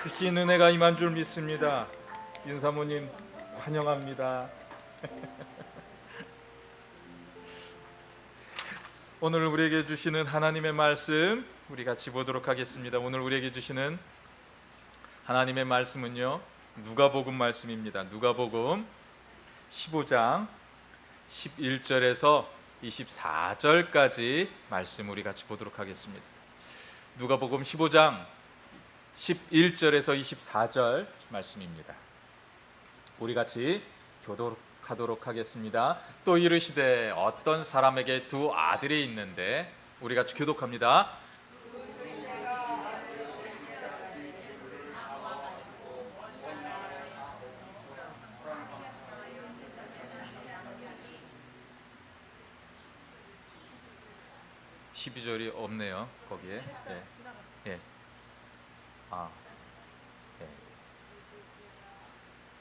크신 은혜가 임한 줄 믿습니다. 윤사모님 환영합니다. 오늘 우리에게 주시는 하나님의 말씀 우리 같이 보도록 하겠습니다. 오늘 우리에게 주시는 하나님의 말씀은요, 누가복음 말씀입니다. 누가복음 15장 11절에서 24절까지 말씀 우리 같이 보도록 하겠습니다. 누가복음 15장 11절에서 24절 말씀입니다. 우리 같이 교독하도록 하겠습니다. 또 이르시되 어떤 사람에게 두 아들이 있는데, 우리 같이 교독합니다. (12절이) 없네요 거기에. 예. 예. 예.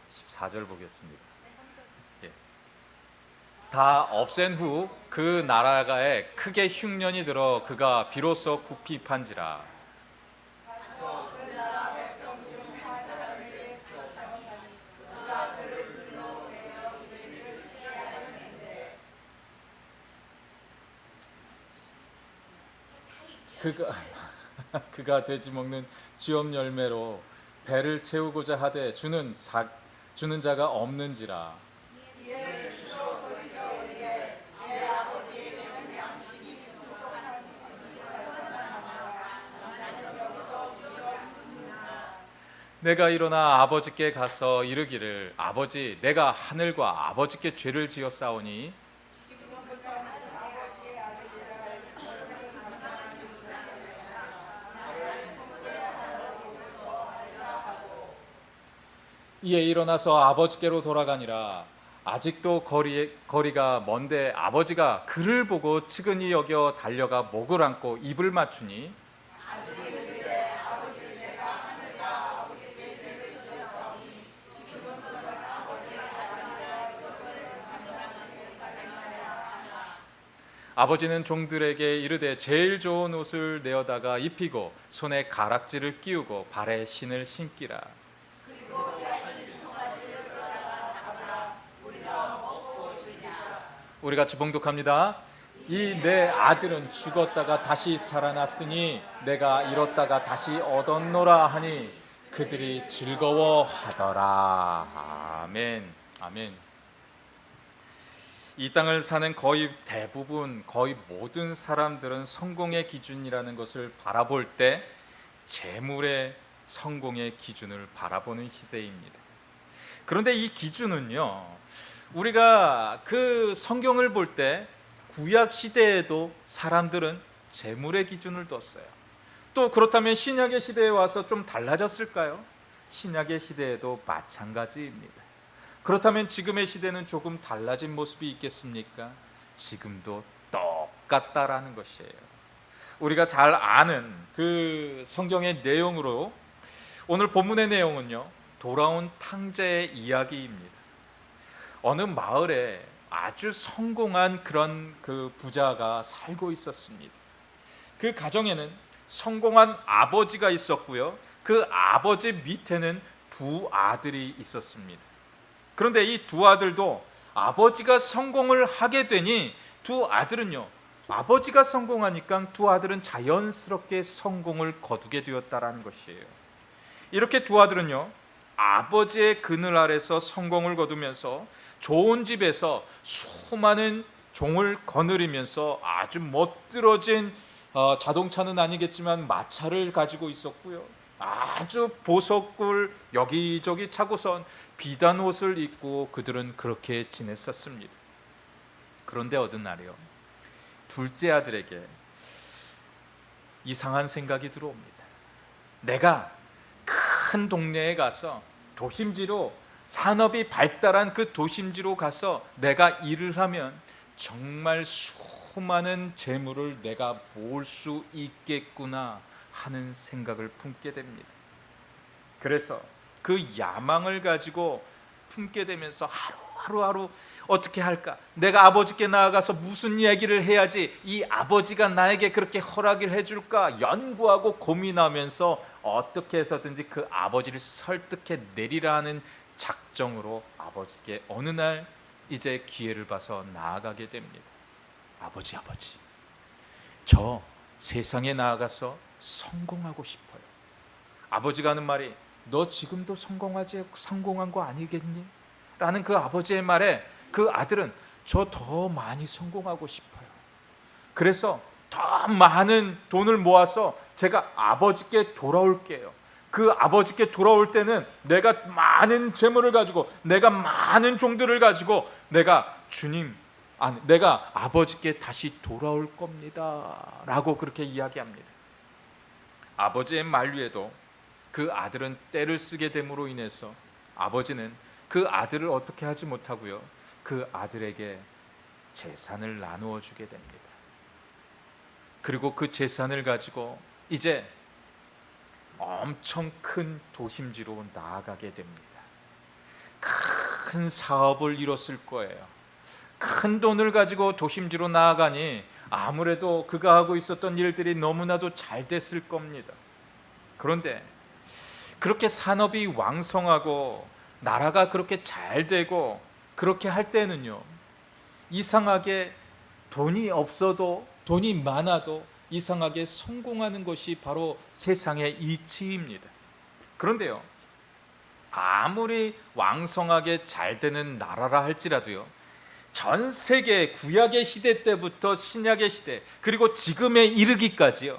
14절 보겠습니다. 예. 다 없앤 후 그 나라가에 크게 흉년이 들어 그가 비로소 국피 판지라. 그가 돼지 먹는 쥐업 열매로 배를 채우고자 하되 주는 자가 없는지라. 내가 일어나 아버지께 가서 이르기를, 아버지, 내가 하늘과 아버지께 죄를 지었사오니 이에 일어나서 아버지께로 돌아가니라. 아직도 거리가 먼데 아버지가 그를 보고 측은히 여겨 달려가 목을 안고 입을 맞추니 아버지는 종들에게 이르되 제일 좋은 옷을 내어다가 입히고 손에 가락지를 끼우고 발에 신을 신기라. 우리 같이 봉독합니다. 이 내 아들은 죽었다가 다시 살아났으니 내가 잃었다가 다시 얻었노라 하니 그들이 즐거워하더라. 아멘. 아멘. 이 땅을 사는 거의 대부분, 거의 모든 사람들은 성공의 기준이라는 것을 바라볼 때 재물의 성공의 기준을 바라보는 시대입니다. 그런데 이 기준은요, 우리가 그 성경을 볼 때 구약 시대에도 사람들은 재물의 기준을 뒀어요. 또 그렇다면 신약의 시대에 와서 좀 달라졌을까요? 신약의 시대에도 마찬가지입니다. 그렇다면 지금의 시대는 조금 달라진 모습이 있겠습니까? 지금도 똑같다라는 것이에요. 우리가 잘 아는 그 성경의 내용으로 오늘 본문의 내용은요, 돌아온 탕자의 이야기입니다. 어느 마을에 아주 성공한 그런 그 부자가 살고 있었습니다. 그 가정에는 성공한 아버지가 있었고요, 그 아버지 밑에는 두 아들이 있었습니다. 그런데 이 두 아들도 아버지가 성공을 하게 되니 두 아들은요, 아버지가 성공하니까 두 아들은 자연스럽게 성공을 거두게 되었다라는 것이에요. 이렇게 두 아들은요, 아버지의 그늘 아래서 성공을 거두면서 좋은 집에서 수많은 종을 거느리면서 아주 멋들어진 자동차는 아니겠지만 마차를 가지고 있었고요, 아주 보석을 여기저기 차고선 비단 옷을 입고 그들은 그렇게 지냈었습니다. 그런데 어느 날이요, 둘째 아들에게 이상한 생각이 들어옵니다. 내가 큰 동네에 가서 도심지로, 산업이 발달한 그 도심지로 가서 내가 일을 하면 정말 수많은 재물을 내가 모을 수 있겠구나 하는 생각을 품게 됩니다. 그래서 그 야망을 가지고 품게 되면서 하루하루 어떻게 할까? 내가 아버지께 나아가서 무슨 얘기를 해야지 이 아버지가 나에게 그렇게 허락을 해줄까? 연구하고 고민하면서 어떻게 해서든지 그 아버지를 설득해 내리라는 작정으로 아버지께 어느 날 이제 기회를 봐서 나아가게 됩니다. 아버지, 저 세상에 나아가서 성공하고 싶어요. 아버지가 하는 말이 너 지금도 성공한 거 아니겠니? 라는 그 아버지의 말에 그 아들은 저 더 많이 성공하고 싶어요. 그래서 더 많은 돈을 모아서 제가 아버지께 돌아올게요. 그 아버지께 돌아올 때는 내가 많은 재물을 가지고 내가 많은 종들을 가지고 내가 아버지께 다시 돌아올 겁니다 라고 그렇게 이야기합니다. 아버지의 만류에도 그 아들은 때를 쓰게 됨으로 인해서 아버지는 그 아들을 어떻게 하지 못하고요, 그 아들에게 재산을 나누어 주게 됩니다. 그리고 그 재산을 가지고 이제 엄청 큰 도심지로 나아가게 됩니다. 큰 사업을 이뤘을 거예요. 큰 돈을 가지고 도심지로 나아가니 아무래도 그가 하고 있었던 일들이 너무나도 잘 됐을 겁니다. 그런데 그렇게 산업이 왕성하고 나라가 그렇게 잘 되고 그렇게 할 때는요, 이상하게 돈이 없어도, 돈이 많아도 이상하게 성공하는 것이 바로 세상의 이치입니다. 그런데요, 아무리 왕성하게 잘 되는 나라라 할지라도요, 전 세계 구약의 시대 때부터 신약의 시대, 그리고 지금에 이르기까지요,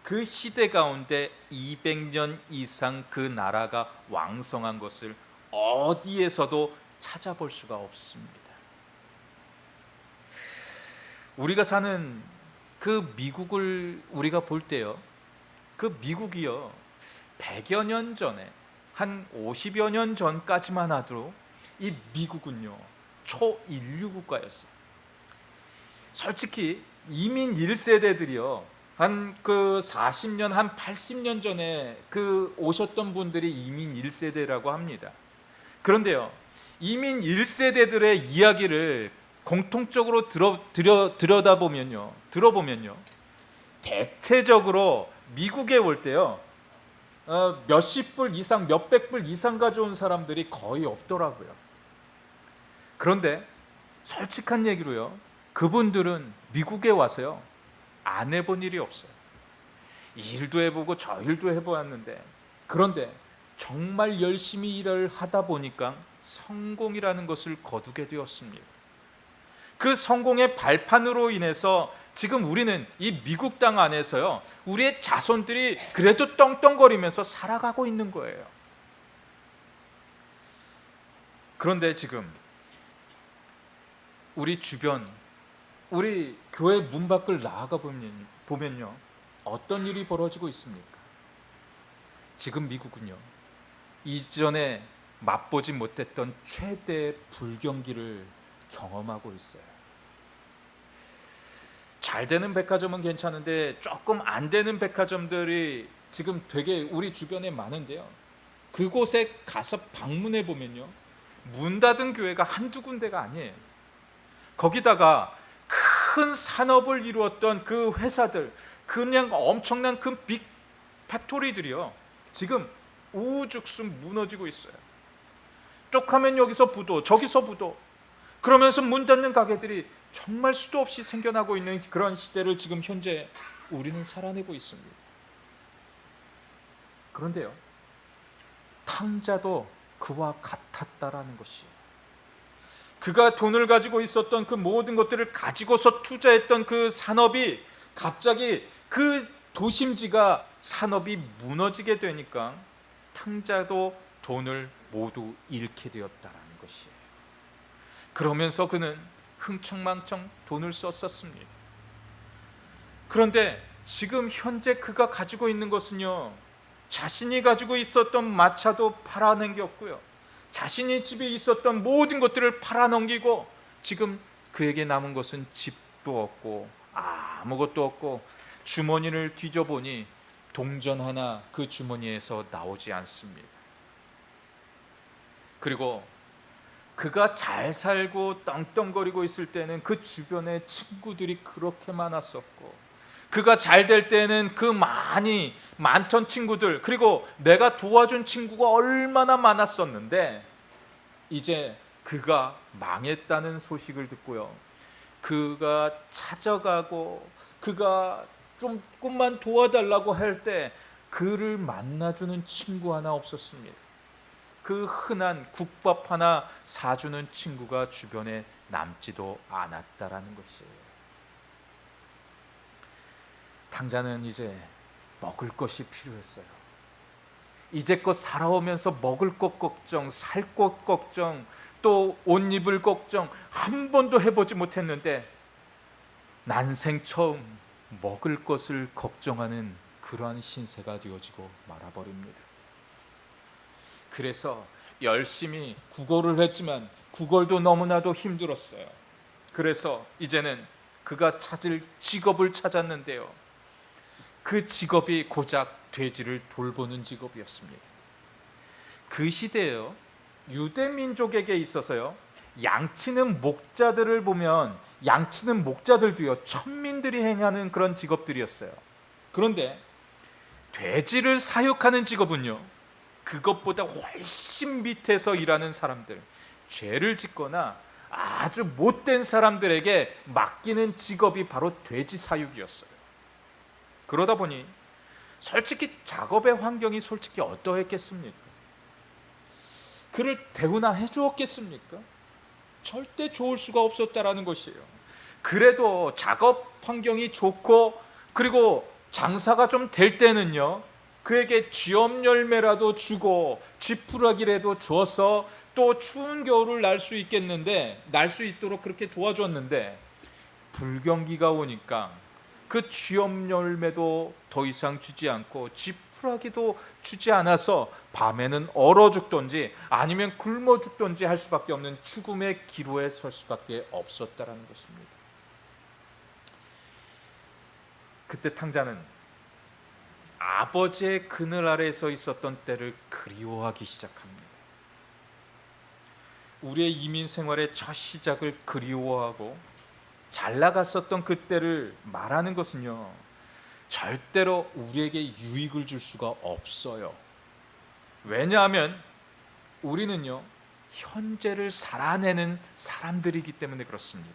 그 시대 가운데 200년 이상 그 나라가 왕성한 것을 어디에서도 찾아볼 수가 없습니다. 우리가 사는 그 미국을 우리가 볼 때요, 그 미국이요, 100여 년 전에, 한 50여 년 전까지만 하도 이 미국은요, 초인류 국가였어요. 솔직히 이민 1세대들이요, 한 그 40년, 한 80년 전에 그 오셨던 분들이 이민 1세대라고 합니다. 그런데요, 이민 1세대들의 이야기를 공통적으로 들어보면요, 대체적으로 미국에 올 때요, 몇십 불 이상, 몇백 불 이상 가져온 사람들이 거의 없더라고요. 그런데 솔직한 얘기로요, 그분들은 미국에 와서요, 안 해본 일이 없어요. 이 일도 해보고 저 일도 해보았는데, 그런데 정말 열심히 일을 하다 보니까 성공이라는 것을 거두게 되었습니다. 그 성공의 발판으로 인해서 지금 우리는 이 미국 땅 안에서요, 우리의 자손들이 그래도 떵떵거리면서 살아가고 있는 거예요. 그런데 지금 우리 주변, 우리 교회 문 밖을 나아가 보면요, 어떤 일이 벌어지고 있습니까? 지금 미국은요, 이전에 맛보지 못했던 최대의 불경기를 경험하고 있어요. 잘 되는 백화점은 괜찮은데 조금 안 되는 백화점들이 지금 되게 우리 주변에 많은데요, 그곳에 가서 방문해 보면요, 문 닫은 교회가 한두 군데가 아니에요. 거기다가 큰 산업을 이루었던 그 회사들, 그냥 엄청난 큰 빅 팩토리들이요, 지금 우후죽순 무너지고 있어요. 쪽하면 여기서 부도, 저기서 부도, 그러면서 문 닫는 가게들이 정말 수도 없이 생겨나고 있는 그런 시대를 지금 현재 우리는 살아내고 있습니다. 그런데요, 탕자도 그와 같았다라는 것이에요. 그가 돈을 가지고 있었던 그 모든 것들을 가지고서 투자했던 그 산업이 갑자기 그 도심지가 산업이 무너지게 되니까 탕자도 돈을 모두 잃게 되었다라는 것이에요. 그러면서 그는 흥청망청 돈을 썼었습니다. 그런데 지금 현재 그가 가지고 있는 것은요, 자신이 가지고 있었던 마차도 팔아넘겼고요, 자신이 집에 있었던 모든 것들을 팔아넘기고 지금 그에게 남은 것은 집도 없고 아무것도 없고, 주머니를 뒤져보니 동전 하나 그 주머니에서 나오지 않습니다. 그리고 그가 잘 살고 떵떵거리고 있을 때는 그 주변에 친구들이 그렇게 많았었고, 그가 잘 될 때는 그 많던 친구들, 그리고 내가 도와준 친구가 얼마나 많았었는데 이제 그가 망했다는 소식을 듣고요, 그가 찾아가고 그가 조금만 도와달라고 할 때 그를 만나주는 친구 하나 없었습니다. 그 흔한 국밥 하나 사주는 친구가 주변에 남지도 않았다라는 것이에요. 탕자는 이제 먹을 것이 필요했어요. 이제껏 살아오면서 먹을 것 걱정, 살 것 걱정, 또 옷 입을 걱정 한 번도 해보지 못했는데 난생 처음 먹을 것을 걱정하는 그러한 신세가 되어지고 말아버립니다. 그래서 열심히 구걸을 했지만 구걸도 너무나도 힘들었어요. 그래서 이제는 그가 찾을 직업을 찾았는데요, 그 직업이 고작 돼지를 돌보는 직업이었습니다. 그 시대에요, 유대 민족에게 있어서요, 양치는 목자들을 보면 양치는 목자들도요, 천민들이 행하는 그런 직업들이었어요. 그런데 돼지를 사육하는 직업은요, 그것보다 훨씬 밑에서 일하는 사람들, 죄를 짓거나 아주 못된 사람들에게 맡기는 직업이 바로 돼지 사육이었어요. 그러다 보니 솔직히 작업의 환경이 솔직히 어떠했겠습니까? 그를 대우나 해주었겠습니까? 절대 좋을 수가 없었다라는 것이에요. 그래도 작업 환경이 좋고 그리고 장사가 좀 될 때는요, 그에게 쥐엄 열매라도 주고 쥐푸라기라도 주어서 또 추운 겨울을 날 수 있도록 그렇게 도와줬는데, 불경기가 오니까 그 쥐엄 열매도 더 이상 주지 않고 쥐푸라기도 주지 않아서 밤에는 얼어 죽던지 아니면 굶어 죽던지 할 수밖에 없는 죽음의 기로에 설 수밖에 없었다라는 것입니다. 그때 탕자는 아버지의 그늘 아래에 서 있었던 때를 그리워하기 시작합니다. 우리의 이민 생활의 첫 시작을 그리워하고 잘 나갔었던 그때를 말하는 것은요, 절대로 우리에게 유익을 줄 수가 없어요. 왜냐하면 우리는요, 현재를 살아내는 사람들이기 때문에 그렇습니다.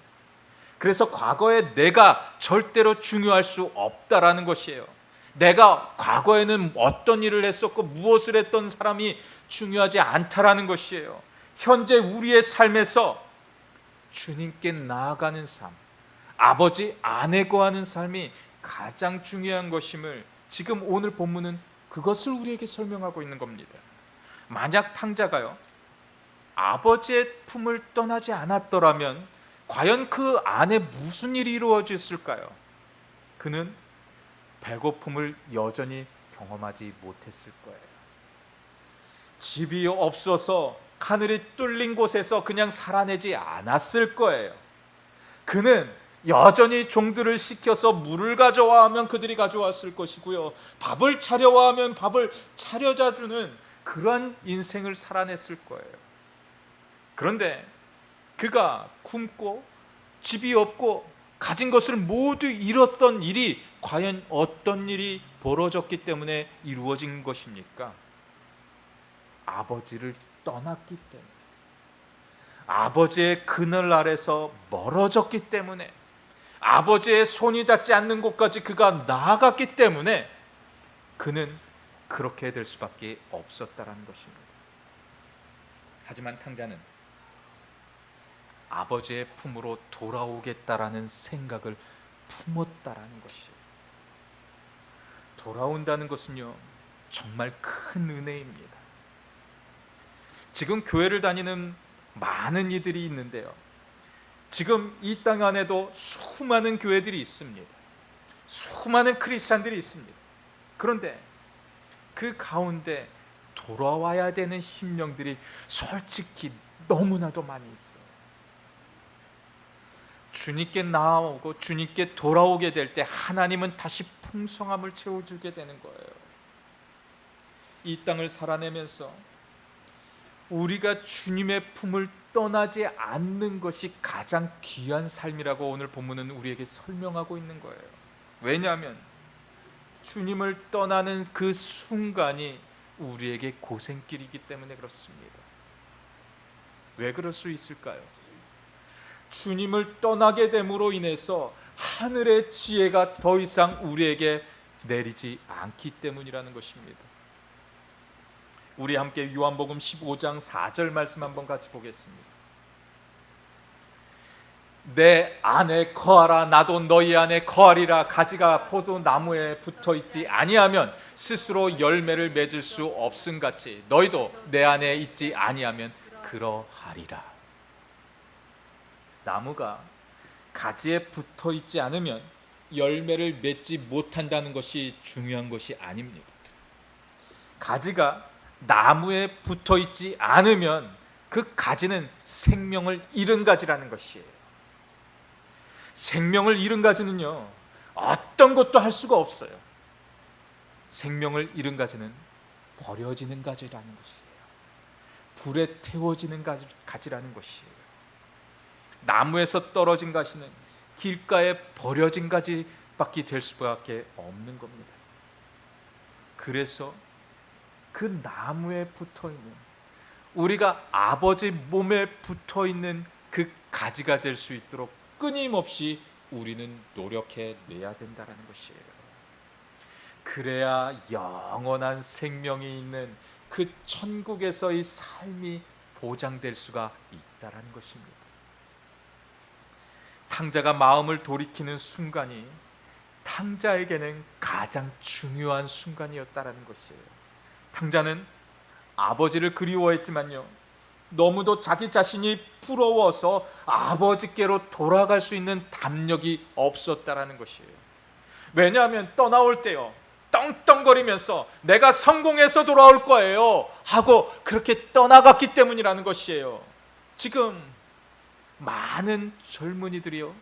그래서 과거의 내가 절대로 중요할 수 없다라는 것이에요. 내가 과거에는 어떤 일을 했었고 무엇을 했던 사람이 중요하지 않다라는 것이에요. 현재 우리의 삶에서 주님께 나아가는 삶, 아버지 안에 거하는 삶이 가장 중요한 것임을 지금 오늘 본문은 그것을 우리에게 설명하고 있는 겁니다. 만약 탕자가요, 아버지의 품을 떠나지 않았더라면 과연 그 안에 무슨 일이 이루어졌을까요? 그는 배고픔을 여전히 경험하지 못했을 거예요. 집이 없어서 하늘이 뚫린 곳에서 그냥 살아내지 않았을 거예요. 그는 여전히 종들을 시켜서 물을 가져와 하면 그들이 가져왔을 것이고요, 밥을 차려와 하면 밥을 차려다 주는 그러한 인생을 살아냈을 거예요. 그런데 그가 굶고 집이 없고 가진 것을 모두 잃었던 일이 과연 어떤 일이 벌어졌기 때문에 이루어진 것입니까? 아버지를 떠났기 때문에, 아버지의 그늘 아래서 멀어졌기 때문에, 아버지의 손이 닿지 않는 곳까지 그가 나아갔기 때문에 그는 그렇게 될 수밖에 없었다라는 것입니다. 하지만 탕자는 아버지의 품으로 돌아오겠다라는 생각을 품었다라는 것이에요. 돌아온다는 것은요, 정말 큰 은혜입니다. 지금 교회를 다니는 많은 이들이 있는데요, 지금 이 땅 안에도 수많은 교회들이 있습니다. 수많은 크리스찬들이 있습니다. 그런데 그 가운데 돌아와야 되는 심령들이 솔직히 너무나도 많이 있어요. 주님께 나아오고 주님께 돌아오게 될 때 하나님은 다시 풍성함을 채워주게 되는 거예요. 이 땅을 살아내면서 우리가 주님의 품을 떠나지 않는 것이 가장 귀한 삶이라고 오늘 본문은 우리에게 설명하고 있는 거예요. 왜냐하면 주님을 떠나는 그 순간이 우리에게 고생길이기 때문에 그렇습니다. 왜 그럴 수 있을까요? 주님을 떠나게 됨으로 인해서 하늘의 지혜가 더 이상 우리에게 내리지 않기 때문이라는 것입니다. 우리 함께 요한복음 15장 4절 말씀 한번 같이 보겠습니다. 내 안에 거하라 나도 너희 안에 거하리라. 가지가 포도나무에 붙어있지 아니하면 스스로 열매를 맺을 수 없음같이 너희도 내 안에 있지 아니하면 그러하리라. 나무가 가지에 붙어있지 않으면 열매를 맺지 못한다는 것이 중요한 것이 아닙니다. 가지가 나무에 붙어있지 않으면 그 가지는 생명을 잃은 가지라는 것이에요. 생명을 잃은 가지는요, 어떤 것도 할 수가 없어요. 생명을 잃은 가지는 버려지는 가지라는 것이에요. 불에 태워지는 가지라는 것이에요. 나무에서 떨어진 가지는 길가에 버려진 가지밖에 될 수밖에 없는 겁니다. 그래서 그 나무에 붙어있는, 우리가 아버지 몸에 붙어있는 그 가지가 될 수 있도록 끊임없이 우리는 노력해 내야 된다는 것이에요. 그래야 영원한 생명이 있는 그 천국에서의 삶이 보장될 수가 있다는 것입니다. 탕자가 마음을 돌이키는 순간이 탕자에게는 가장 중요한 순간이었다는 것이에요. 탕자는 아버지를 그리워했지만요, 너무도 자기 자신이 부러워서 아버지께로 돌아갈 수 있는 담력이 없었다는 것이에요. 왜냐하면 떠나올 때요, 떵떵거리면서 내가 성공해서 돌아올 거예요 하고 그렇게 떠나갔기 때문이라는 것이에요. 지금 많은 젊은이들이요,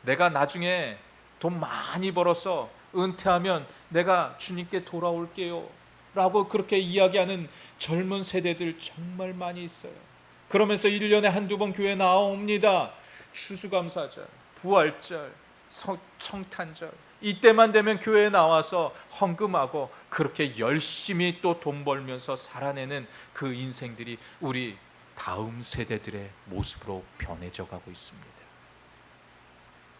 내가 나중에 돈 많이 벌어서 은퇴하면 내가 주님께 돌아올게요 라고 그렇게 이야기하는 젊은 세대들 정말 많이 있어요. 그러면서 1년에 한두 번 교회 나옵니다. 추수감사절, 부활절, 성탄절, 이때만 되면 교회에 나와서 헌금하고 그렇게 열심히 또 돈 벌면서 살아내는 그 인생들이 우리 다음 세대들의 모습으로 변해져 가고 있습니다.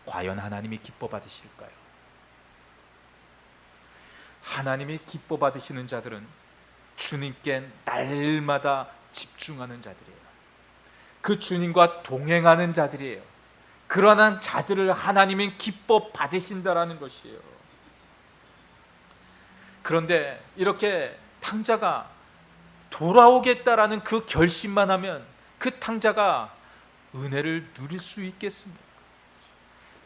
과연 하나님이 기뻐 받으실까요? 하나님이 기뻐 받으시는 자들은 주님께 날마다 집중하는 자들이에요. 그 주님과 동행하는 자들이에요. 그러한 자들을 하나님이 기뻐 받으신다라는 것이에요. 그런데 이렇게 탕자가 돌아오겠다라는 그 결심만 하면 그 탕자가 은혜를 누릴 수 있겠습니까?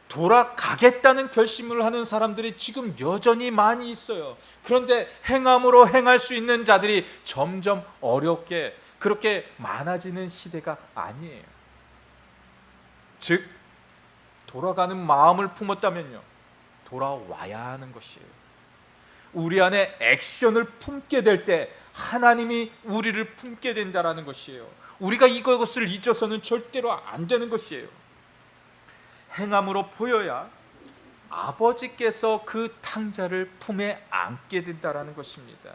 돌아가겠다는 결심을 하는 사람들이 지금 여전히 많이 있어요. 그런데 행함으로 행할 수 있는 자들이 점점 어렵게 그렇게 많아지는 시대가 아니에요. 즉, 돌아가는 마음을 품었다면요, 돌아와야 하는 것이에요. 우리 안에 액션을 품게 될 때 하나님이 우리를 품게 된다는 것이에요. 우리가 이것을 잊어서는 절대로 안 되는 것이에요. 행함으로 보여야 아버지께서 그 탕자를 품에 안게 된다는 것입니다.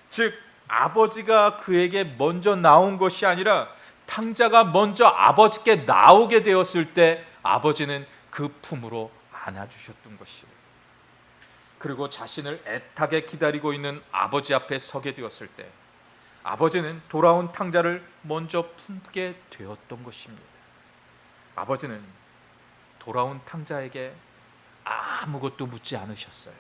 즉, 아버지가 그에게 먼저 나온 것이 아니라 탕자가 먼저 아버지께 나오게 되었을 때 아버지는 그 품으로 안아주셨던 것이에요. 그리고 자신을 애타게 기다리고 있는 아버지 앞에 서게 되었을 때 아버지는 돌아온 탕자를 먼저 품게 되었던 것입니다. 아버지는 돌아온 탕자에게 아무것도 묻지 않으셨어요.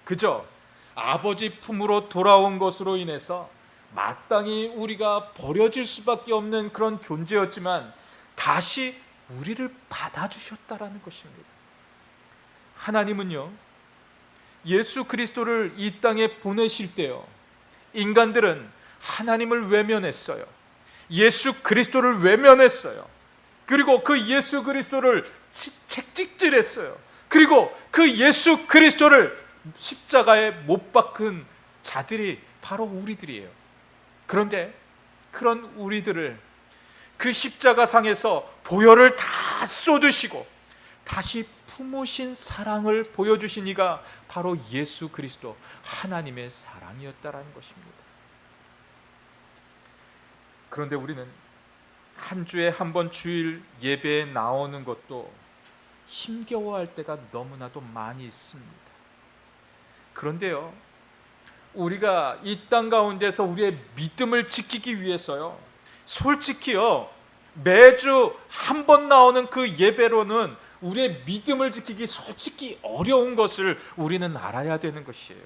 그저 아버지 품으로 돌아온 것으로 인해서 마땅히 우리가 버려질 수밖에 없는 그런 존재였지만 다시 우리를 받아주셨다라는 것입니다. 하나님은요, 예수 그리스도를 이 땅에 보내실 때요, 인간들은 하나님을 외면했어요. 예수 그리스도를 외면했어요. 그리고 그 예수 그리스도를 채찍질했어요. 그리고 그 예수 그리스도를 십자가에 못 박은 자들이 바로 우리들이에요. 그런데 그런 우리들을 그 십자가상에서 보혈을 다 쏟으시고 다시 품으신 사랑을 보여주신 이가 바로 예수 그리스도 하나님의 사랑이었다라는 것입니다. 그런데 우리는 한 주에 한 번 주일 예배에 나오는 것도 힘겨워할 때가 너무나도 많이 있습니다. 그런데요, 우리가 이 땅 가운데서 우리의 믿음을 지키기 위해서요, 솔직히요, 매주 한 번 나오는 그 예배로는 우리의 믿음을 지키기 솔직히 어려운 것을 우리는 알아야 되는 것이에요.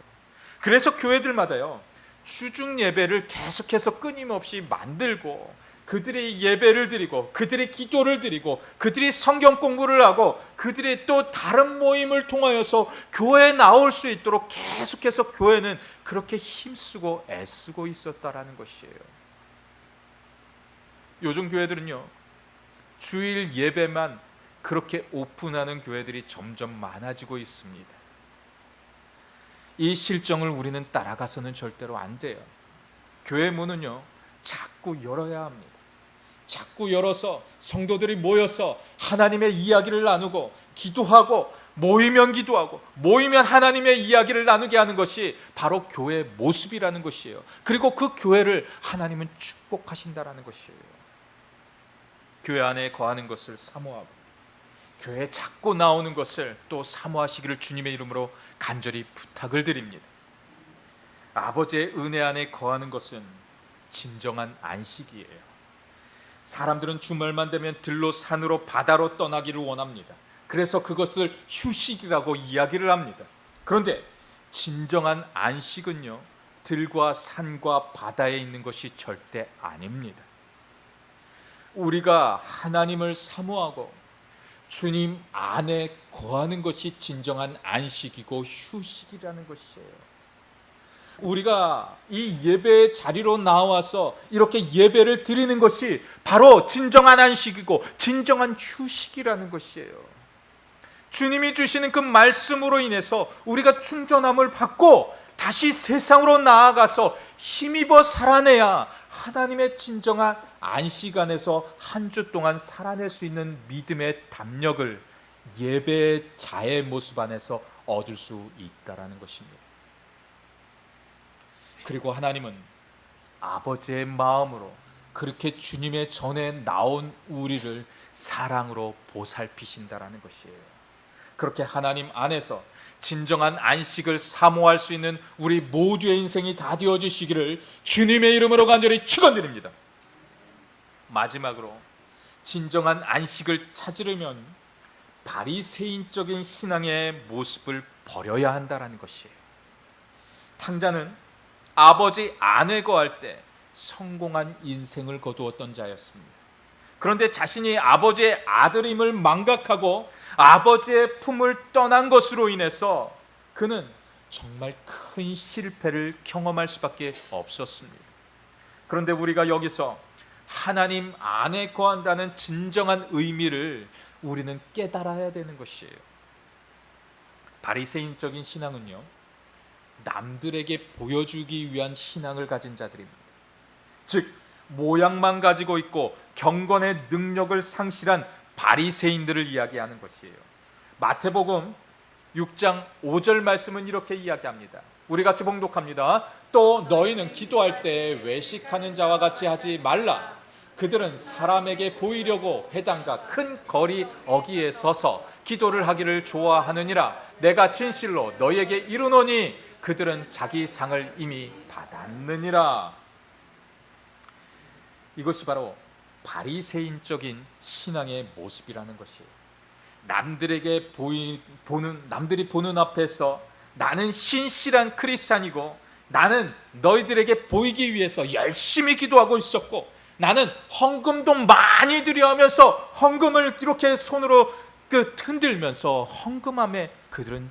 그래서 교회들마다요, 주중 예배를 계속해서 끊임없이 만들고 그들이 예배를 드리고 그들이 기도를 드리고 그들이 성경 공부를 하고 그들이 또 다른 모임을 통하여서 교회에 나올 수 있도록 계속해서 교회는 그렇게 힘쓰고 애쓰고 있었다라는 것이에요. 요즘 교회들은요, 주일 예배만 그렇게 오픈하는 교회들이 점점 많아지고 있습니다. 이 실정을 우리는 따라가서는 절대로 안 돼요. 교회 문은요, 자꾸 열어야 합니다. 자꾸 열어서 성도들이 모여서 하나님의 이야기를 나누고 기도하고, 모이면 기도하고 모이면 하나님의 이야기를 나누게 하는 것이 바로 교회의 모습이라는 것이에요. 그리고 그 교회를 하나님은 축복하신다라는 것이에요. 교회 안에 거하는 것을 사모하고 교회에 자꾸 나오는 것을 또 사모하시기를 주님의 이름으로 간절히 부탁을 드립니다. 아버지의 은혜 안에 거하는 것은 진정한 안식이에요. 사람들은 주말만 되면 들로 산으로 바다로 떠나기를 원합니다. 그래서 그것을 휴식이라고 이야기를 합니다. 그런데 진정한 안식은요, 들과 산과 바다에 있는 것이 절대 아닙니다. 우리가 하나님을 사모하고 주님 안에 거하는 것이 진정한 안식이고 휴식이라는 것이에요. 우리가 이 예배의 자리로 나와서 이렇게 예배를 드리는 것이 바로 진정한 안식이고 진정한 휴식이라는 것이에요. 주님이 주시는 그 말씀으로 인해서 우리가 충전함을 받고 다시 세상으로 나아가서 힘입어 살아내야 하나님의 진정한 안식 안에서 한 주 동안 살아낼 수 있는 믿음의 담력을 예배의 자의 모습 안에서 얻을 수 있다라는 것입니다. 그리고 하나님은 아버지의 마음으로 그렇게 주님의 전에 나온 우리를 사랑으로 보살피신다라는 것이에요. 그렇게 하나님 안에서 진정한 안식을 사모할 수 있는 우리 모두의 인생이 다 되어주시기를 주님의 이름으로 간절히 축원드립니다. 마지막으로 진정한 안식을 찾으려면 바리새인적인 신앙의 모습을 버려야 한다는 것이에요. 탕자는 아버지 안에 거할 때 성공한 인생을 거두었던 자였습니다. 그런데 자신이 아버지의 아들임을 망각하고 아버지의 품을 떠난 것으로 인해서 그는 정말 큰 실패를 경험할 수밖에 없었습니다. 그런데 우리가 여기서 하나님 안에 거한다는 진정한 의미를 우리는 깨달아야 되는 것이에요. 바리새인적인 신앙은요, 남들에게 보여주기 위한 신앙을 가진 자들입니다. 즉 모양만 가지고 있고 경건의 능력을 상실한 바리새인들을 이야기하는 것이에요. 마태복음 6장 5절 말씀은 이렇게 이야기합니다. 우리 같이 봉독합니다. 또 너희는 기도할 때 외식하는 자와 같이 하지 말라. 그들은 사람에게 보이려고 회당과 큰 거리 어귀에 서서 기도를 하기를 좋아하느니라. 내가 진실로 너희에게 이르노니 그들은 자기 상을 이미 받았느니라. 이것이 바로 바리새인적인 신앙의 모습이라는 것이에요. 남들이 보는 앞에서 나는 신실한 크리스찬이고 나는 너희들에게 보이기 위해서 열심히 기도하고 있었고 나는 헌금도 많이 드려 하면서 헌금을 이렇게 손으로 흔들면서 헌금함에 그들은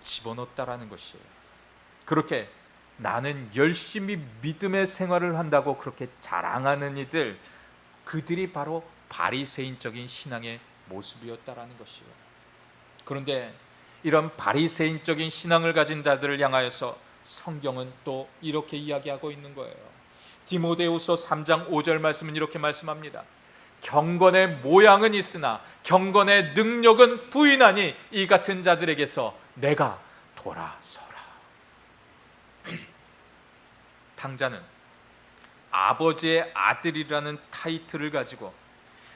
집어넣었다라는 것이에요. 그렇게 나는 열심히 믿음의 생활을 한다고 그렇게 자랑하는 이들, 그들이 바로 바리새인적인 신앙의 모습이었다라는 것이에요. 그런데 이런 바리새인적인 신앙을 가진 자들을 향하여서 성경은 또 이렇게 이야기하고 있는 거예요. 디모데후서 3장 5절 말씀은 이렇게 말씀합니다. 경건의 모양은 있으나 경건의 능력은 부인하니 이 같은 자들에게서 내가 돌아서라. 탕자는 아버지의 아들이라는 타이틀을 가지고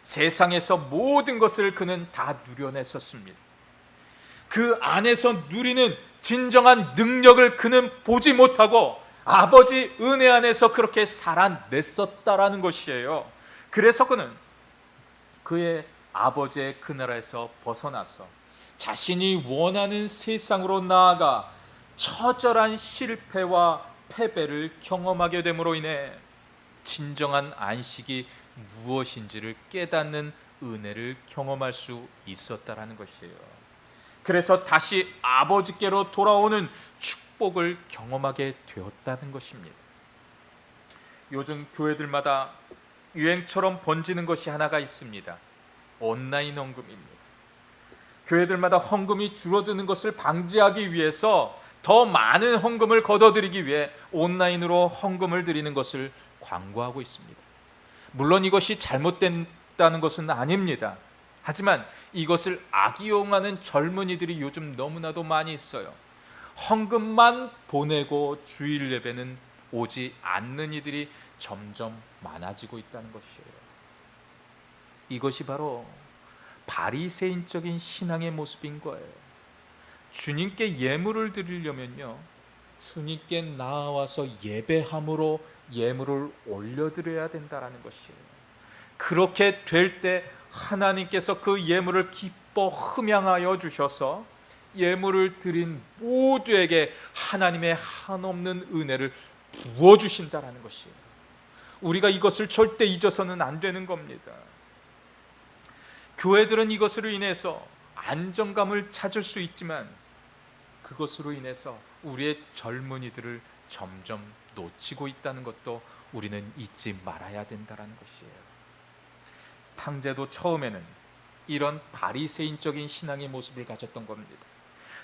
세상에서 모든 것을 그는 다 누려냈었습니다. 그 안에서 누리는 진정한 능력을 그는 보지 못하고 아버지 은혜 안에서 그렇게 살아냈었다라는 것이에요. 그래서 그는 그의 아버지의 그 나라에서 벗어나서 자신이 원하는 세상으로 나아가 처절한 실패와 패배를 경험하게 됨으로 인해 진정한 안식이 무엇인지를 깨닫는 은혜를 경험할 수 있었다라는 것이에요. 그래서 다시 아버지께로 돌아오는 축복을 경험하게 되었다는 것입니다. 요즘 교회들마다 유행처럼 번지는 것이 하나가 있습니다. 온라인 헌금입니다. 교회들마다 헌금이 줄어드는 것을 방지하기 위해서 더 많은 헌금을 걷어들이기 위해 온라인으로 헌금을 드리는 것을 광고하고 있습니다. 물론 이것이 잘못된다는 것은 아닙니다. 하지만 이것을 악이용하는 젊은이들이 요즘 너무나도 많이 있어요. 헌금만 보내고 주일 예배는 오지 않는 이들이 점점 많아지고 있다는 것이에요. 이것이 바로 바리새인적인 신앙의 모습인 거예요. 주님께 예물을 드리려면요, 주님께 나와서 예배함으로 예물을 올려드려야 된다는 것이에요. 그렇게 될 때 하나님께서 그 예물을 기뻐 흠양하여 주셔서 예물을 드린 모두에게 하나님의 한없는 은혜를 부어주신다는 것이에요. 우리가 이것을 절대 잊어서는 안 되는 겁니다. 교회들은 이것으로 인해서 안정감을 찾을 수 있지만 그것으로 인해서 우리의 젊은이들을 점점 놓치고 있다는 것도 우리는 잊지 말아야 된다는 것이에요. 탕제도 처음에는 이런 바리새인적인 신앙의 모습을 가졌던 겁니다.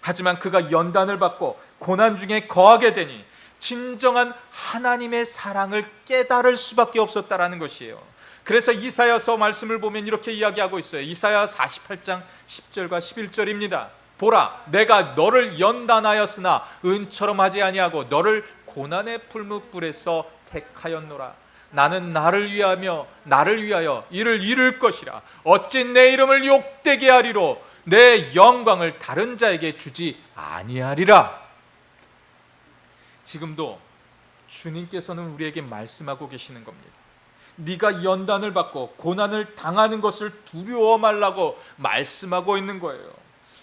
하지만 그가 연단을 받고 고난 중에 거하게 되니 진정한 하나님의 사랑을 깨달을 수밖에 없었다라는 것이에요. 그래서 이사야서 말씀을 보면 이렇게 이야기하고 있어요. 이사야 48장 10절과 11절입니다. 보라, 내가 너를 연단하였으나 은처럼 하지 아니하고 너를 고난의 풀무불에서 택하였노라. 나는 나를 위하여 이를 이룰 것이라. 어찌 내 이름을 욕되게 하리로 내 영광을 다른 자에게 주지 아니하리라. 지금도 주님께서는 우리에게 말씀하고 계시는 겁니다. 네가 연단을 받고 고난을 당하는 것을 두려워 말라고 말씀하고 있는 거예요.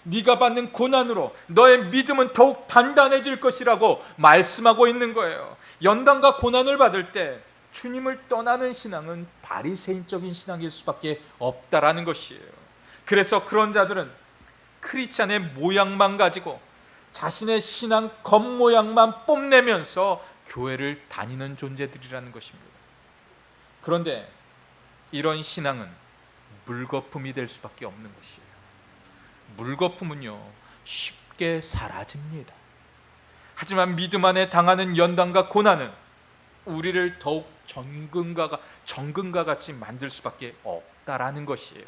네가 받는 고난으로 너의 믿음은 더욱 단단해질 것이라고 말씀하고 있는 거예요. 연단과 고난을 받을 때 주님을 떠나는 신앙은 바리새인적인 신앙일 수밖에 없다라는 것이에요. 그래서 그런 자들은 크리스찬의 모양만 가지고 자신의 신앙 겉모양만 뽐내면서 교회를 다니는 존재들이라는 것입니다. 그런데 이런 신앙은 물거품이 될 수밖에 없는 것이에요. 물거품은요, 쉽게 사라집니다. 하지만 믿음 안에 당하는 연단과 고난은 우리를 더욱 정금과 같이 만들 수밖에 없다라는 것이에요.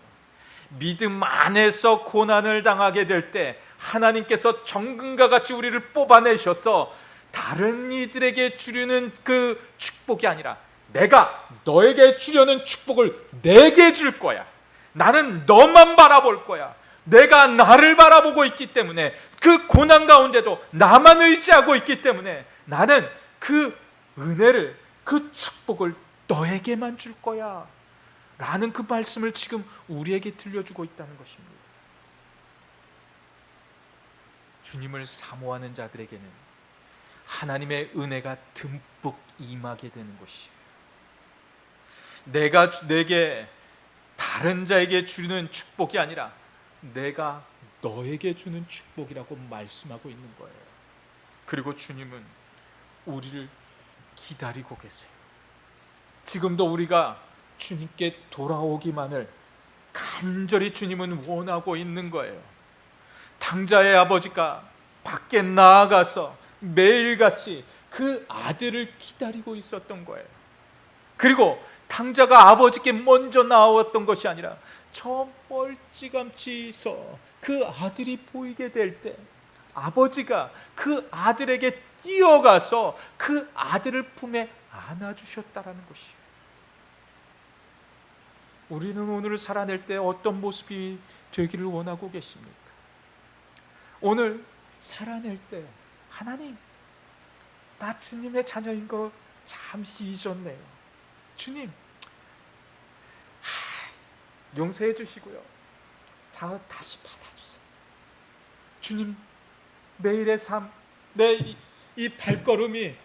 믿음 안에서 고난을 당하게 될 때 하나님께서 정금과 같이 우리를 뽑아내셔서 다른 이들에게 주려는 그 축복이 아니라 내가 너에게 주려는 축복을 내게 줄 거야. 나는 너만 바라볼 거야. 내가 나를 바라보고 있기 때문에 그 고난 가운데도 나만 의지하고 있기 때문에 나는 그 은혜를, 그 축복을 너에게만 줄 거야 라는 그 말씀을 지금 우리에게 들려주고 있다는 것입니다. 주님을 사모하는 자들에게는 하나님의 은혜가 듬뿍 임하게 되는 것이에요. 내가 내게 다른 자에게 주는 축복이 아니라 내가 너에게 주는 축복이라고 말씀하고 있는 거예요. 그리고 주님은 우리를 기다리고 계세요. 지금도 우리가 주님께 돌아오기만을 간절히 주님은 원하고 있는 거예요. 탕자의 아버지가 밖에 나아가서 매일같이 그 아들을 기다리고 있었던 거예요. 그리고 탕자가 아버지께 먼저 나왔던 것이 아니라 저 멀찌감치서 그 아들이 보이게 될 때 아버지가 그 아들에게 뛰어가서 그 아들을 품에 안아주셨다라는 것이에요. 우리는 오늘을 살아낼 때 어떤 모습이 되기를 원하고 계십니까? 오늘 살아낼 때 하나님, 나 주님의 자녀인 거 잠시 잊었네요. 주님, 용서해 주시고요. 다시 받아주세요. 주님, 매일의 삶, 내 이 발걸음이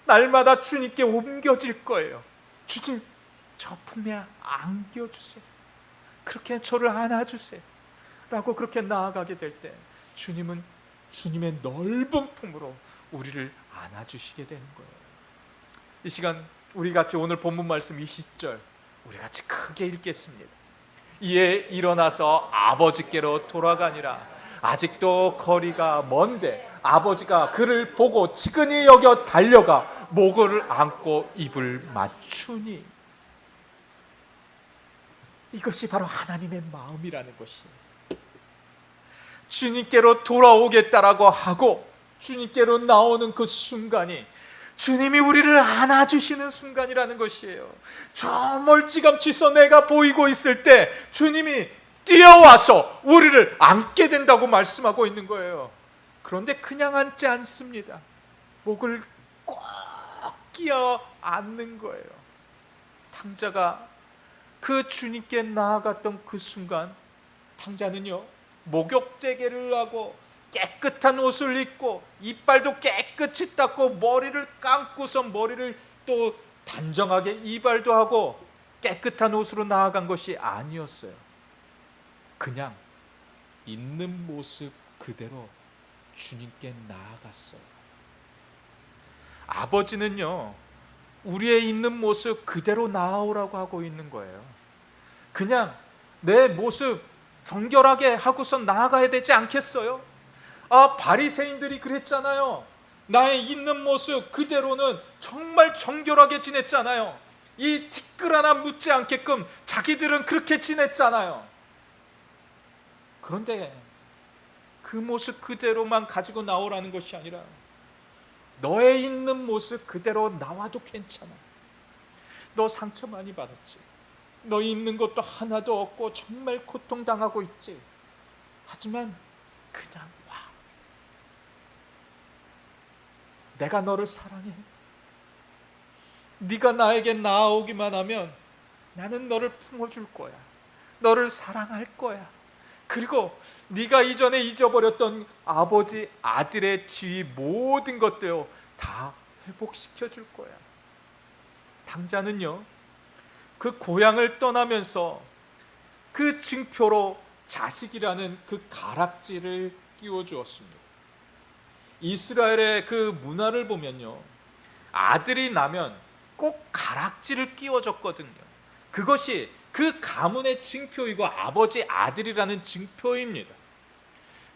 날마다 주님께 옮겨질 거예요. 주님, 저 품에 안겨주세요. 그렇게 저를 안아주세요. 라고 그렇게 나아가게 될 때 주님은 주님의 넓은 품으로 우리를 안아주시게 되는 거예요. 이 시간 우리 같이 오늘 본문 말씀 20절 우리 같이 크게 읽겠습니다. 이에 일어나서 아버지께로 돌아가니라. 아직도 거리가 먼데 아버지가 그를 보고 지근히 여겨 달려가 목을 안고 입을 맞추니. 이것이 바로 하나님의 마음이라는 것이에요. 주님께로 돌아오겠다라고 하고 주님께로 나오는 그 순간이 주님이 우리를 안아주시는 순간이라는 것이에요. 저 멀찌감치서 내가 보이고 있을 때 주님이 뛰어와서 우리를 안게 된다고 말씀하고 있는 거예요. 그런데 그냥 앉지 않습니다. 목을 꼭 끼어 안는 거예요. 탕자가 그 주님께 나아갔던 그 순간 탕자는요, 목욕제계를 하고 깨끗한 옷을 입고 이빨도 깨끗이 닦고 머리를 감고서 머리를 또 단정하게 이발도 하고 깨끗한 옷으로 나아간 것이 아니었어요. 그냥 있는 모습 그대로 주님께 나아갔어요. 아버지는요, 우리의 있는 모습 그대로 나아오라고 하고 있는 거예요. 그냥 내 모습 정결하게 하고서 나아가야 되지 않겠어요? 바리새인들이 그랬잖아요. 나의 있는 모습 그대로는 정말 정결하게 지냈잖아요. 이 티끌 하나 묻지 않게끔 자기들은 그렇게 지냈잖아요. 그런데 그 모습 그대로만 가지고 나오라는 것이 아니라 너의 있는 모습 그대로 나와도 괜찮아. 너 상처 많이 받았지. 너 있는 것도 하나도 없고 정말 고통당하고 있지. 하지만 그냥 와. 내가 너를 사랑해. 네가 나에게 나아오기만 하면 나는 너를 품어줄 거야. 너를 사랑할 거야. 그리고 네가 이전에 잊어버렸던 아버지, 아들의 지위 모든 것들 다 회복시켜 줄 거야. 탕자는요, 그 고향을 떠나면서 그 증표로 자식이라는 그 가락지를 끼워 주었습니다. 이스라엘의 그 문화를 보면요, 아들이 나면 꼭 가락지를 끼워 줬거든요. 그것이 그 가문의 증표이고 아버지 아들이라는 증표입니다.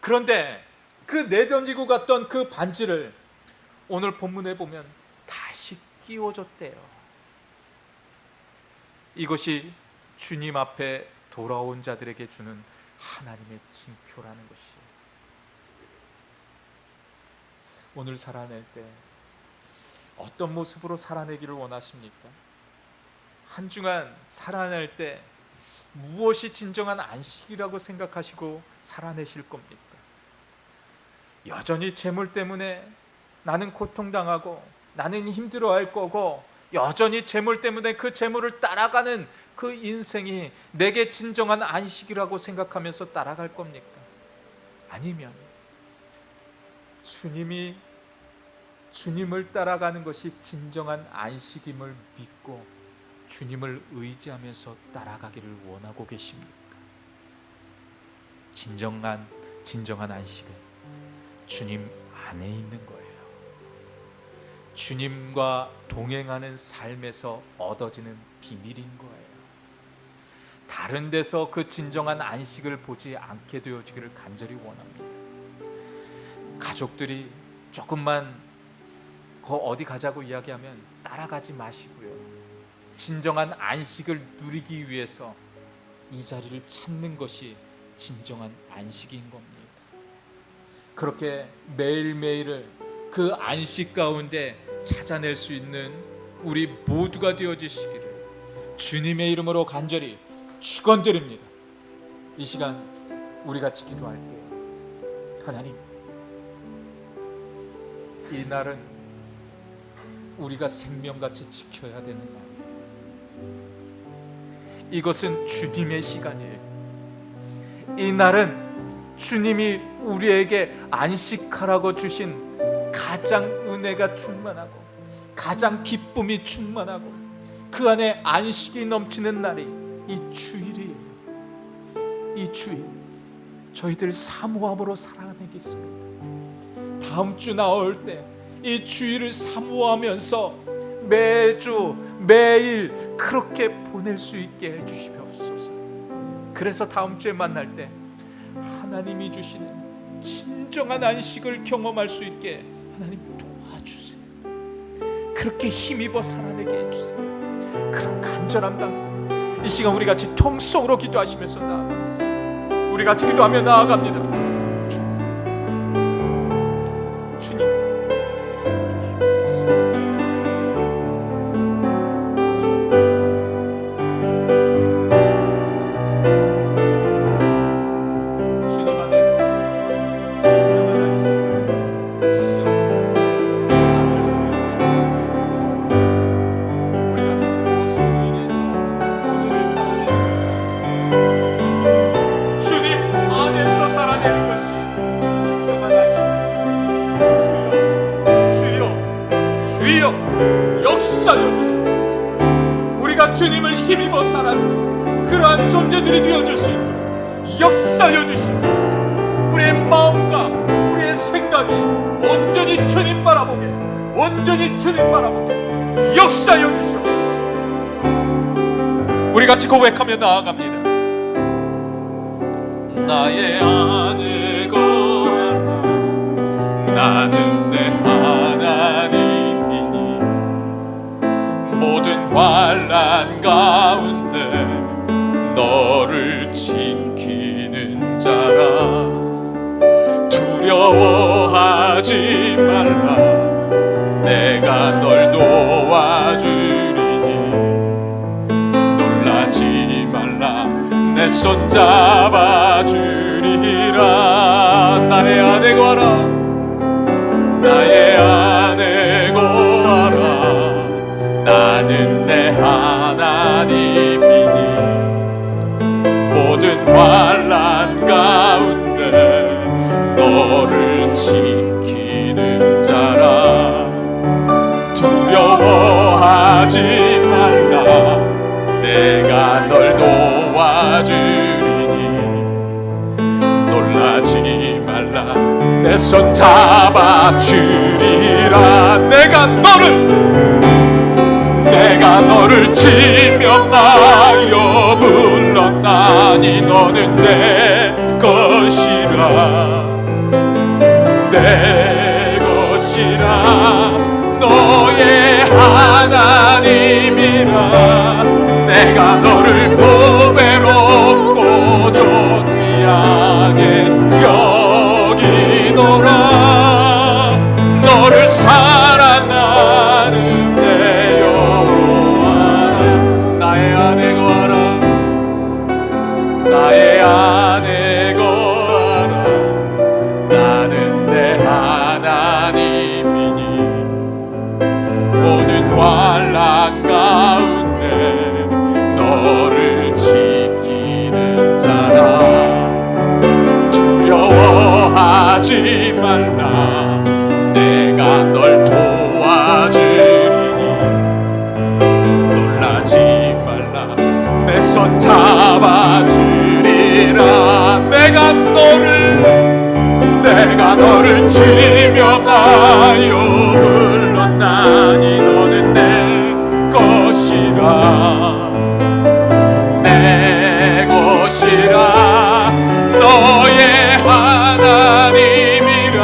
그런데 그 내던지고 갔던 그 반지를 오늘 본문에 보면 다시 끼워줬대요. 이것이 주님 앞에 돌아온 자들에게 주는 하나님의 증표라는 것이에요. 오늘 살아낼 때 어떤 모습으로 살아내기를 원하십니까? 한 주간 살아낼 때 무엇이 진정한 안식이라고 생각하시고 살아내실 겁니까? 여전히 재물 때문에 나는 고통당하고 나는 힘들어할 거고 여전히 재물 때문에 그 재물을 따라가는 그 인생이 내게 진정한 안식이라고 생각하면서 따라갈 겁니까? 아니면 주님을 따라가는 것이 진정한 안식임을 믿고 주님을 의지하면서 따라가기를 원하고 계십니까? 진정한 안식은 주님 안에 있는 거예요. 주님과 동행하는 삶에서 얻어지는 비밀인 거예요. 다른 데서 그 진정한 안식을 보지 않게 되어지기를 간절히 원합니다. 가족들이 조금만 어디 가자고 이야기하면 따라가지 마시고요. 진정한 안식을 누리기 위해서 이 자리를 찾는 것이 진정한 안식인 겁니다. 그렇게 매일매일을 그 안식 가운데 찾아낼 수 있는 우리 모두가 되어주시기를 주님의 이름으로 간절히 축원드립니다. 이 시간 우리 같이 기도할게요. 하나님, 이 날은 우리가 생명같이 지켜야 되는 날이에요. 이것은 주님의 시간이에요. 이 날은 주님이 우리에게 안식하라고 주신 가장 은혜가 충만하고 가장 기쁨이 충만하고 그 안에 안식이 넘치는 날이 이 주일이에요. 이 주일 저희들 사모함으로 살아가겠습니다. 다음 주 나올 때 이 주일을 사모하면서 매주 매일 그렇게 보낼 수 있게 해주시옵소서. 그래서 다음 주에 만날 때 하나님이 주시는 진정한 안식을 경험할 수 있게 하나님 도와주세요. 그렇게 힘입어 살아내게 해주세요. 그런 간절함 담고 이 시간 우리 같이 통성으로 기도하시면서 나아가겠습니다. 우리 같이 기도하며 나아갑니다. 주님 주님을 힘입어 살아가는 그러한 존재들이 되어줄 수 있도록 역사여 주시옵소서. 우리의 마음과 우리의 생각이 온전히 주님 바라보게, 온전히 주님 바라보게 역사여 주시옵소서. 우리 같이 고백하며 나아갑니다. 나의 아내고 나는 내 하나님이니 모든 환난 가운데 너를 지키는 자라. 두려워하지 말라. 내가 널 도와주리니 놀라지 말라. 내 손 잡아주리라. 나의 아내고 하라. 나의 아내고 하라. 나는 내 하나님이니 모든 환난 가운데 너를 지키는 자라. 두려워하지 말라. 내가 널 도와주리니 놀라지 말라. 내 손 잡아주리라. 내가 너를 지명하여 불렀나니 너는 내 것이라. 내 것이라. 너의 하나님이라. 내가 너를 보배롭고 존귀하게 여기노라. 너를 사랑하는 내 여호와라. 나의 아내고 하라. 나의 아내고 하라. 나는 내 하나님이니 모든 환난 가운데 너를 지키는 자라. 두려워하지 말라. 내가 널 도와주리니 놀라지 말라. 내 손 잡아주리라. 내가 너를 지명하여 불렀나니 너는 내 것이라. 내 것이라. 너의 하나님이라.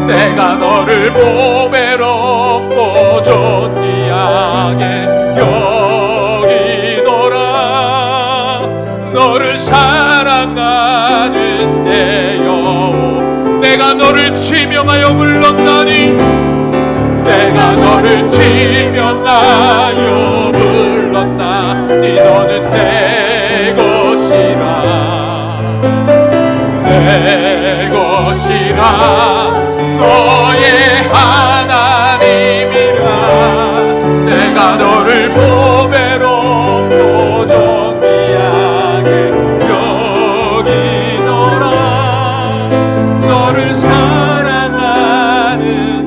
내가 너를 보배롭고 존귀하게 너를 지명하여 불렀나니 내가 너를 지명하여 불렀나니 너는 내 것이라 내 것이라 너의 하나님이라 내가 너를 보배롭고 존귀하게 여기노라 너를 사랑하는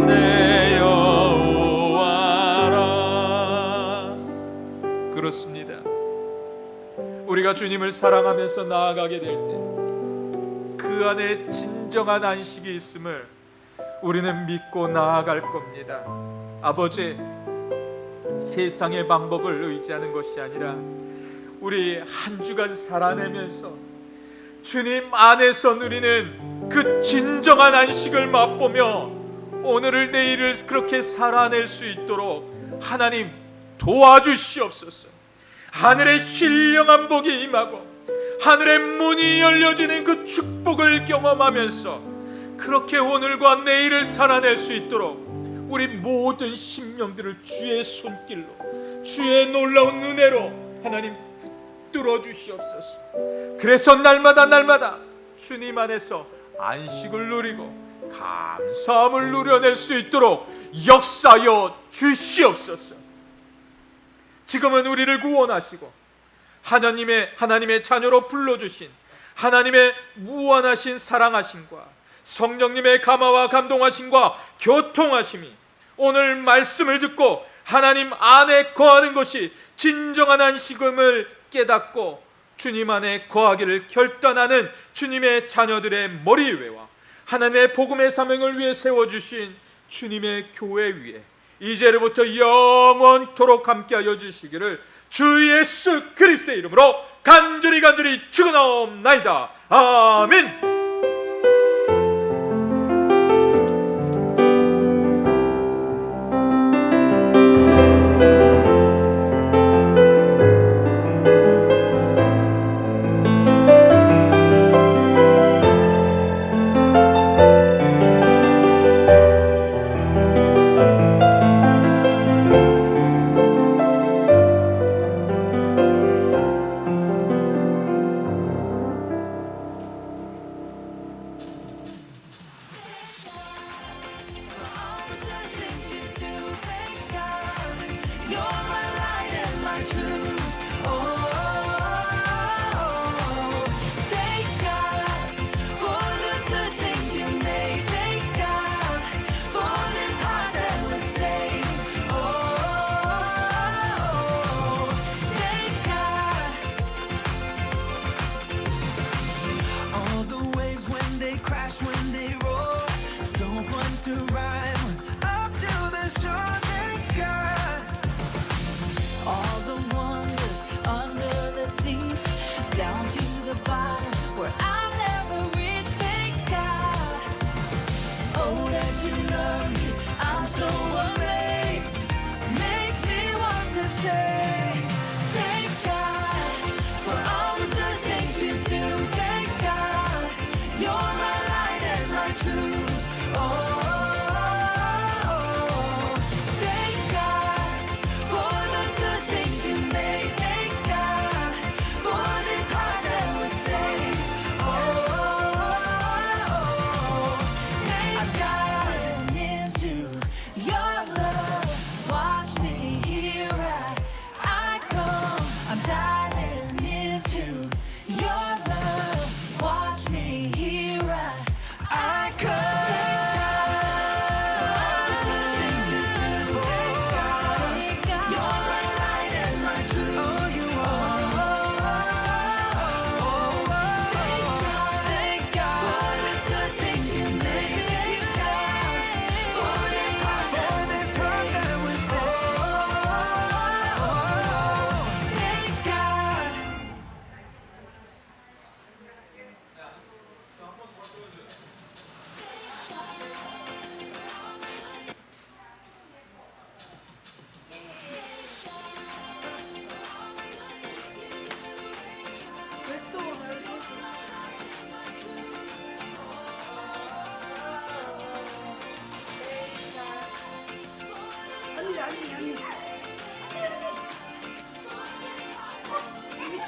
내 여호와라. 그렇습니다. 우리가 주님을 사랑하면서 나아가게 될 때 그 안에 진정한 안식이 있음을 우리는 믿고 나아갈 겁니다. 아버지, 세상의 방법을 의지하는 것이 아니라 우리 한 주간 살아내면서 주님 안에서 누리는 그 진정한 안식을 맛보며 오늘을 내일을 그렇게 살아낼 수 있도록 하나님 도와주시옵소서. 하늘의 신령한 복이 임하고 하늘의 문이 열려지는 그 축복을 경험하면서 그렇게 오늘과 내일을 살아낼 수 있도록 우리 모든 심령들을 주의 손길로 주의 놀라운 은혜로 하나님 붙들어 주시옵소서. 그래서 날마다 주님 안에서 안식을 누리고 감사함을 누려낼 수 있도록 역사하여 주시옵소서. 지금은 우리를 구원하시고 하나님의 자녀로 불러주신 하나님의 무한하신 사랑하심과 성령님의 감화와 감동하심과 교통하심이 오늘 말씀을 듣고 하나님 안에 거하는 것이 진정한 안식음을 깨닫고 주님 안에 거하기를 결단하는 주님의 자녀들의 머리 위에와 하나님의 복음의 사명을 위해 세워주신 주님의 교회 위에 이제로부터 영원토록 함께하여 주시기를 주 예수 그리스도의 이름으로 간절히 축원하옵나이다. 아멘.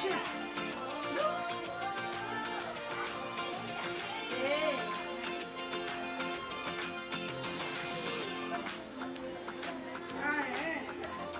치우스.